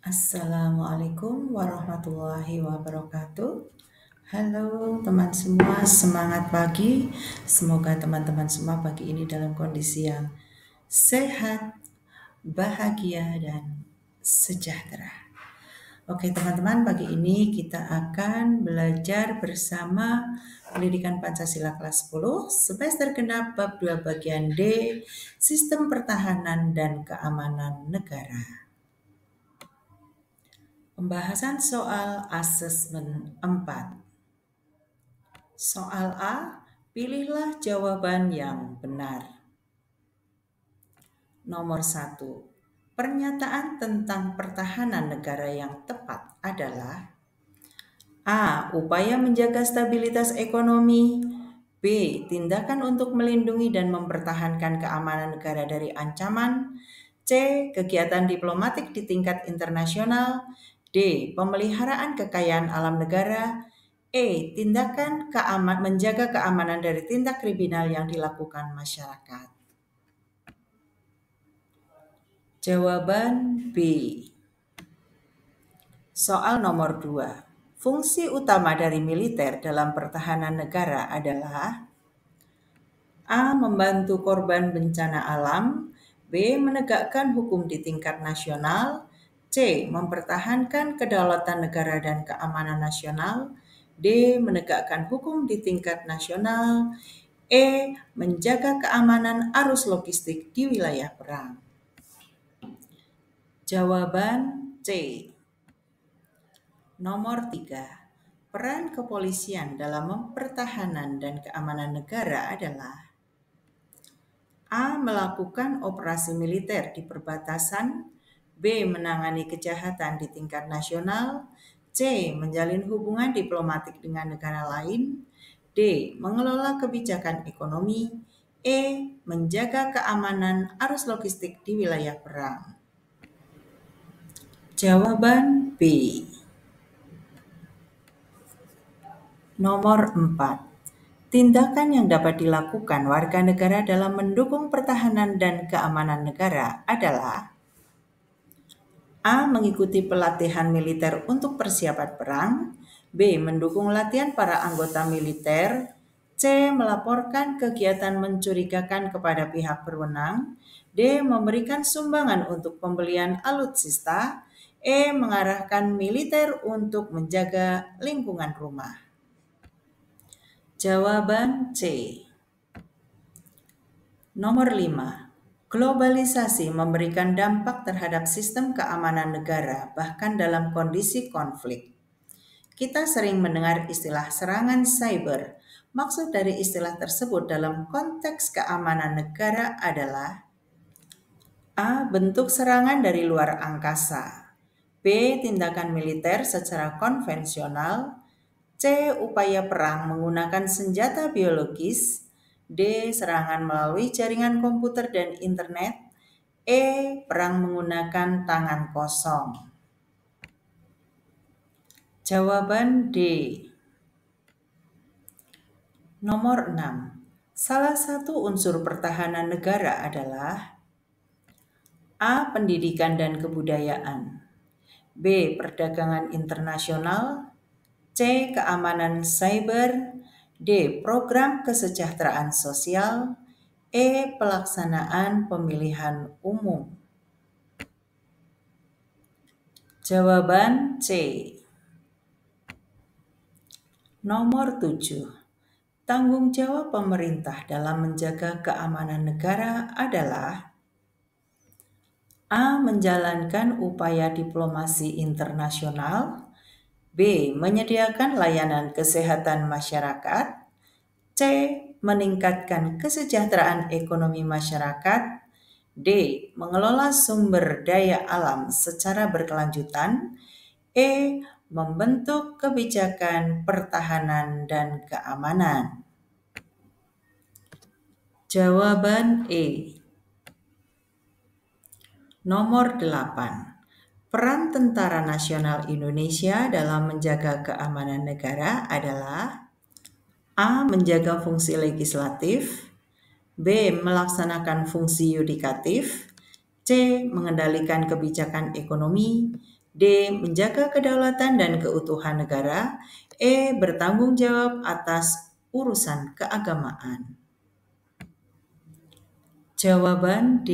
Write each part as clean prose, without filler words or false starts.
Assalamualaikum warahmatullahi wabarakatuh. Halo teman semua, semangat pagi. Semoga teman-teman semua pagi ini dalam kondisi yang sehat, bahagia, dan sejahtera. Oke teman-teman, pagi ini kita akan belajar bersama Pendidikan Pancasila kelas 10, semester genap bab 2 bagian D, Sistem Pertahanan dan Keamanan Negara. Pembahasan soal asesmen 4. Soal A, pilihlah jawaban yang benar. Nomor 1. Pernyataan tentang pertahanan negara yang tepat adalah A. Upaya menjaga stabilitas ekonomi. B. Tindakan untuk melindungi dan mempertahankan keamanan negara dari ancaman. C. Kegiatan diplomatik di tingkat internasional. D. Pemeliharaan kekayaan alam negara. E. Tindakan menjaga keamanan dari tindak kriminal yang dilakukan masyarakat. Jawaban B. Soal nomor 2. Fungsi utama dari militer dalam pertahanan negara adalah A. Membantu korban bencana alam. B. Menegakkan hukum di tingkat nasional. C. Mempertahankan kedaulatan negara dan keamanan nasional. D. Menegakkan hukum di tingkat nasional. E. Menjaga keamanan arus logistik di wilayah perang. Jawaban C. Nomor 3. Peran kepolisian dalam pertahanan dan keamanan negara adalah A. Melakukan operasi militer di perbatasan. B. Menangani kejahatan di tingkat nasional. C. Menjalin hubungan diplomatik dengan negara lain. D. Mengelola kebijakan ekonomi. E. Menjaga keamanan arus logistik di wilayah perang. Jawaban B. Nomor 4. Tindakan yang dapat dilakukan warga negara dalam mendukung pertahanan dan keamanan negara adalah A. Mengikuti pelatihan militer untuk persiapan perang. B. Mendukung latihan para anggota militer. C. Melaporkan kegiatan mencurigakan kepada pihak berwenang. D. Memberikan sumbangan untuk pembelian alutsista. E. Mengarahkan militer untuk menjaga lingkungan rumah. Jawaban C. Nomor 5. Globalisasi memberikan dampak terhadap sistem keamanan negara, bahkan dalam kondisi konflik. Kita sering mendengar istilah serangan cyber. Maksud dari istilah tersebut dalam konteks keamanan negara adalah A. Bentuk serangan dari luar angkasa. B. Tindakan militer secara konvensional. C. Upaya perang menggunakan senjata biologis. D. Serangan melalui jaringan komputer dan internet. E. Perang menggunakan tangan kosong. Jawaban D. Nomor 6. Salah satu unsur pertahanan negara adalah A. Pendidikan dan kebudayaan. B. Perdagangan internasional. C. Keamanan cyber. D. Program kesejahteraan sosial. E. Pelaksanaan pemilihan umum. Jawaban C. Nomor 7. Tanggung jawab pemerintah dalam menjaga keamanan negara adalah A. Menjalankan upaya diplomasi internasional. B. Menyediakan layanan kesehatan masyarakat. C. Meningkatkan kesejahteraan ekonomi masyarakat. D. Mengelola sumber daya alam secara berkelanjutan. E. Membentuk kebijakan pertahanan dan keamanan. Jawaban E. Nomor 8. Peran Tentara Nasional Indonesia dalam menjaga keamanan negara adalah A. Menjaga fungsi legislatif. B. Melaksanakan fungsi yudikatif. C. Mengendalikan kebijakan ekonomi. D. Menjaga kedaulatan dan keutuhan negara. E. Bertanggung jawab atas urusan keagamaan. Jawaban D.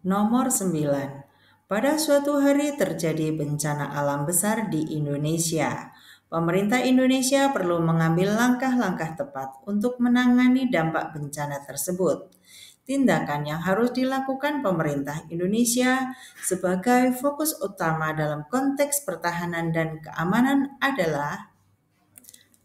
Nomor 9. Pada suatu hari terjadi bencana alam besar di Indonesia. Pemerintah Indonesia perlu mengambil langkah-langkah tepat untuk menangani dampak bencana tersebut. Tindakan yang harus dilakukan pemerintah Indonesia sebagai fokus utama dalam konteks pertahanan dan keamanan adalah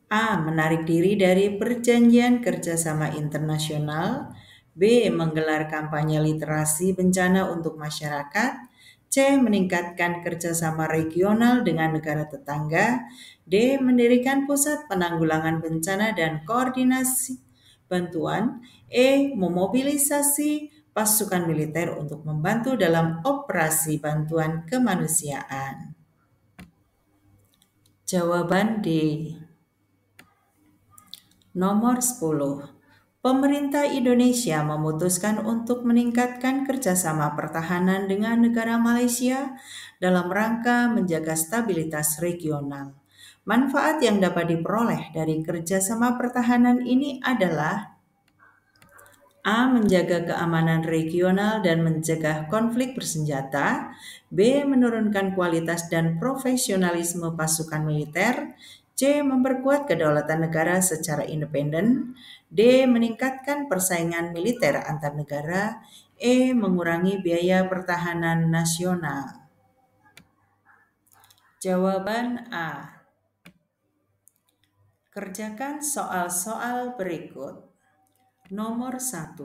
A. Menarik diri dari perjanjian kerjasama internasional. B. Menggelar kampanye literasi bencana untuk masyarakat. C. Meningkatkan kerjasama regional dengan negara tetangga. D. Mendirikan pusat penanggulangan bencana dan koordinasi bantuan. E. Memobilisasi pasukan militer untuk membantu dalam operasi bantuan kemanusiaan. Jawaban D. Nomor 10. Pemerintah Indonesia memutuskan untuk meningkatkan kerjasama pertahanan dengan negara Malaysia dalam rangka menjaga stabilitas regional. Manfaat yang dapat diperoleh dari kerjasama pertahanan ini adalah A. Menjaga keamanan regional dan mencegah konflik bersenjata. B. Menurunkan kualitas dan profesionalisme pasukan militer. C. Memperkuat kedaulatan negara secara independen. D. Meningkatkan persaingan militer antar negara. E. Mengurangi biaya pertahanan nasional. Jawaban A. Kerjakan soal-soal berikut. Nomor 1.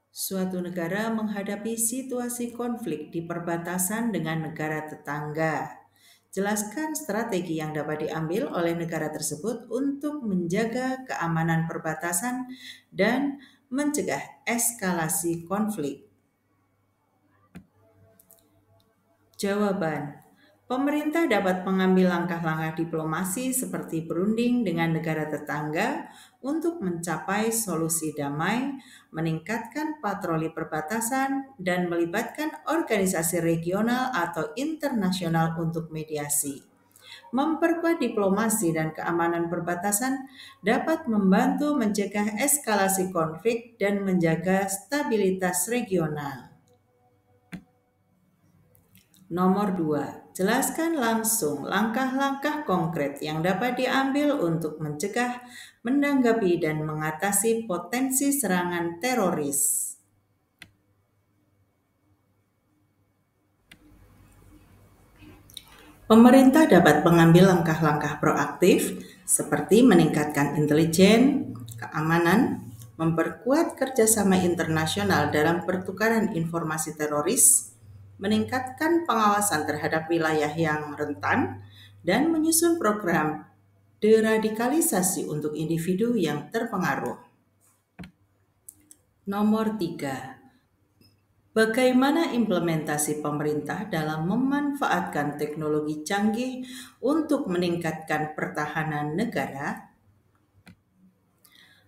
Suatu negara menghadapi situasi konflik di perbatasan dengan negara tetangga. Jelaskan strategi yang dapat diambil oleh negara tersebut untuk menjaga keamanan perbatasan dan mencegah eskalasi konflik. Jawaban: pemerintah dapat mengambil langkah-langkah diplomasi seperti berunding dengan negara tetangga untuk mencapai solusi damai, meningkatkan patroli perbatasan, dan melibatkan organisasi regional atau internasional untuk mediasi. Memperkuat diplomasi dan keamanan perbatasan dapat membantu mencegah eskalasi konflik dan menjaga stabilitas regional. Nomor 2. Jelaskan langsung langkah-langkah konkret yang dapat diambil untuk mencegah, menanggapi, dan mengatasi potensi serangan teroris. Pemerintah dapat mengambil langkah-langkah proaktif seperti meningkatkan intelijen, keamanan, memperkuat kerjasama internasional dalam pertukaran informasi teroris, meningkatkan pengawasan terhadap wilayah yang rentan, dan menyusun program deradikalisasi untuk individu yang terpengaruh. Nomor 3. Bagaimana implementasi pemerintah dalam memanfaatkan teknologi canggih untuk meningkatkan pertahanan negara?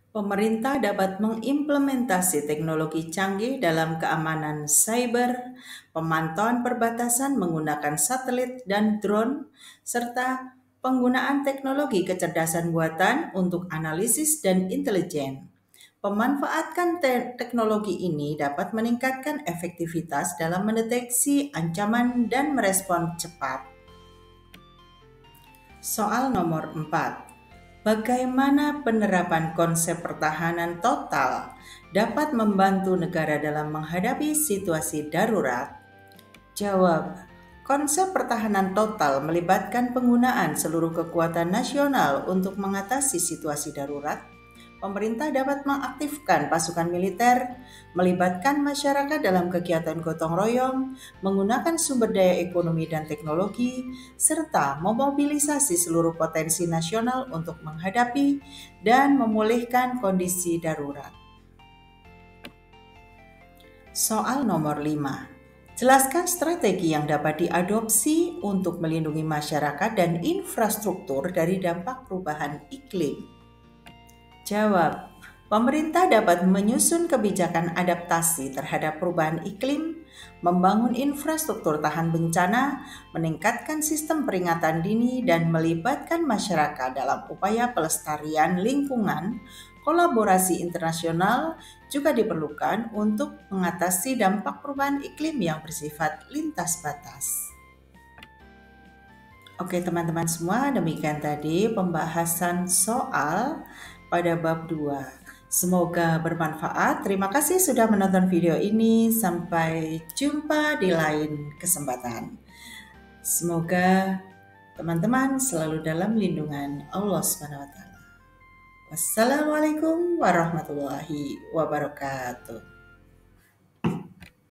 Pemerintah dapat mengimplementasi teknologi canggih dalam keamanan cyber, pemantauan perbatasan menggunakan satelit dan drone, serta penggunaan teknologi kecerdasan buatan untuk analisis dan intelijen. Pemanfaatkan teknologi ini dapat meningkatkan efektivitas dalam mendeteksi ancaman dan merespon cepat. Soal nomor 4. Bagaimana penerapan konsep pertahanan total dapat membantu negara dalam menghadapi situasi darurat? Jawab: konsep pertahanan total melibatkan penggunaan seluruh kekuatan nasional untuk mengatasi situasi darurat. Pemerintah dapat mengaktifkan pasukan militer, melibatkan masyarakat dalam kegiatan gotong royong, menggunakan sumber daya ekonomi dan teknologi, serta memobilisasi seluruh potensi nasional untuk menghadapi dan memulihkan kondisi darurat. Soal nomor 5. Jelaskan strategi yang dapat diadopsi untuk melindungi masyarakat dan infrastruktur dari dampak perubahan iklim. Jawab: pemerintah dapat menyusun kebijakan adaptasi terhadap perubahan iklim membangun infrastruktur tahan bencana, meningkatkan sistem peringatan dini, dan melibatkan masyarakat dalam upaya pelestarian lingkungan. Kolaborasi internasional juga diperlukan untuk mengatasi dampak perubahan iklim yang bersifat lintas batas. Oke teman-teman semua, demikian tadi pembahasan soal pada bab 2. Semoga bermanfaat. Terima kasih sudah menonton video ini. Sampai jumpa di lain kesempatan. Semoga teman-teman selalu dalam lindungan Allah SWT. Wassalamualaikum warahmatullahi wabarakatuh.